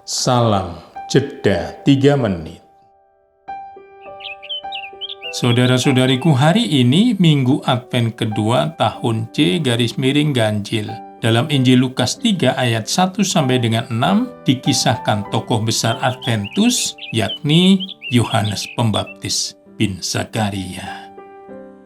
Salam jeda 3 menit. Saudara-saudariku, hari ini Minggu Advent kedua tahun C/Ganjil. Dalam Injil Lukas 3 ayat 1 sampai dengan 6 dikisahkan tokoh besar Adventus, yakni Yohanes Pembaptis bin Zakaria.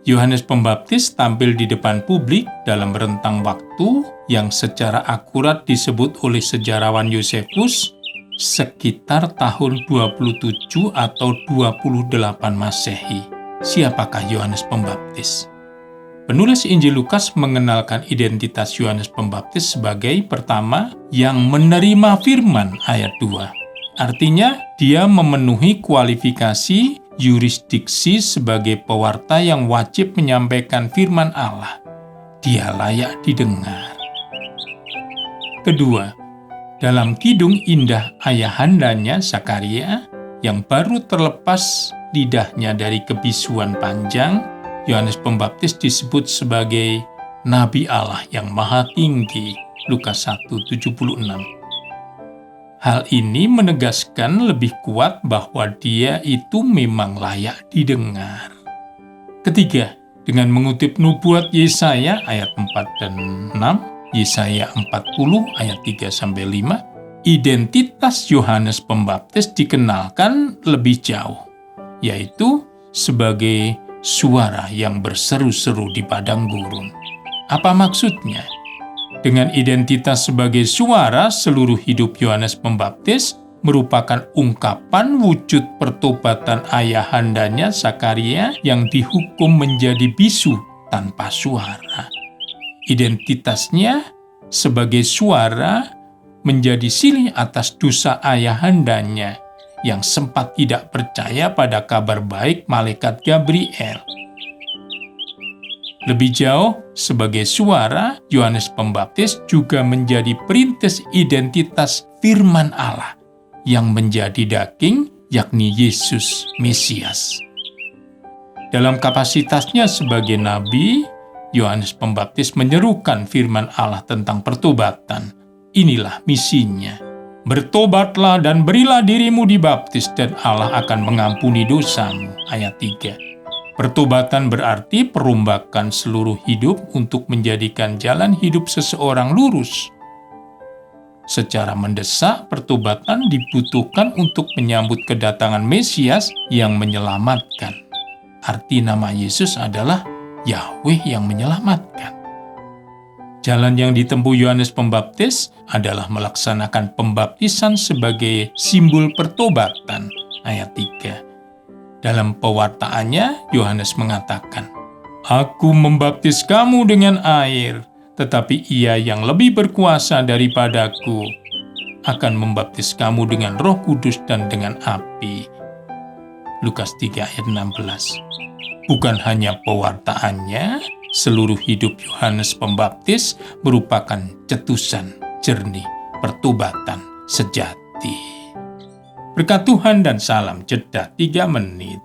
Yohanes Pembaptis tampil di depan publik dalam rentang waktu yang secara akurat disebut oleh sejarawan Yosefus sekitar tahun 27 atau 28 Masehi. Siapakah Yohanes Pembaptis? Penulis Injil Lukas mengenalkan identitas Yohanes Pembaptis sebagai pertama yang menerima firman ayat 2. Artinya, dia memenuhi kualifikasi yurisdiksi sebagai pewarta yang wajib menyampaikan firman Allah. Dia layak didengar. Kedua, dalam kidung indah ayahandanya Zakaria yang baru terlepas lidahnya dari kebisuan panjang, Yohanes Pembaptis disebut sebagai Nabi Allah yang Maha Tinggi, Lukas 1:76. Hal ini menegaskan lebih kuat bahwa dia itu memang layak didengar. Ketiga, dengan mengutip nubuat Yesaya ayat 4 dan 6, Yesaya 40 ayat 3-5, identitas Yohanes Pembaptis dikenalkan lebih jauh, yaitu sebagai suara yang berseru-seru di padang gurun. Apa maksudnya? Dengan identitas sebagai suara, seluruh hidup Yohanes Pembaptis merupakan ungkapan wujud pertobatan ayahandanya Zakaria yang dihukum menjadi bisu tanpa suara. Identitasnya sebagai suara menjadi silih atas dosa ayahandanya yang sempat tidak percaya pada kabar baik malaikat Gabriel. Lebih jauh, sebagai suara, Yohanes Pembaptis juga menjadi perintis identitas firman Allah yang menjadi daging, yakni Yesus Mesias. Dalam kapasitasnya sebagai nabi, Yohanes Pembaptis menyerukan firman Allah tentang pertobatan. Inilah misinya. Bertobatlah dan berilah dirimu dibaptis dan Allah akan mengampuni dosamu. Ayat 3. Pertobatan berarti perombakan seluruh hidup untuk menjadikan jalan hidup seseorang lurus. Secara mendesak, pertobatan dibutuhkan untuk menyambut kedatangan Mesias yang menyelamatkan. Arti nama Yesus adalah Yahweh yang menyelamatkan. Jalan yang ditempuh Yohanes Pembaptis adalah melaksanakan pembaptisan sebagai simbol pertobatan. Ayat 3. Dalam pewartaannya, Yohanes mengatakan, "Aku membaptis kamu dengan air, tetapi Ia yang lebih berkuasa daripadaku akan membaptis kamu dengan Roh Kudus dan dengan api." Lukas 3 ayat 16. Bukan hanya pewartaannya, seluruh hidup Yohanes Pembaptis merupakan cetusan jernih pertobatan sejati. Berkat Tuhan dan salam jeda 3 menit.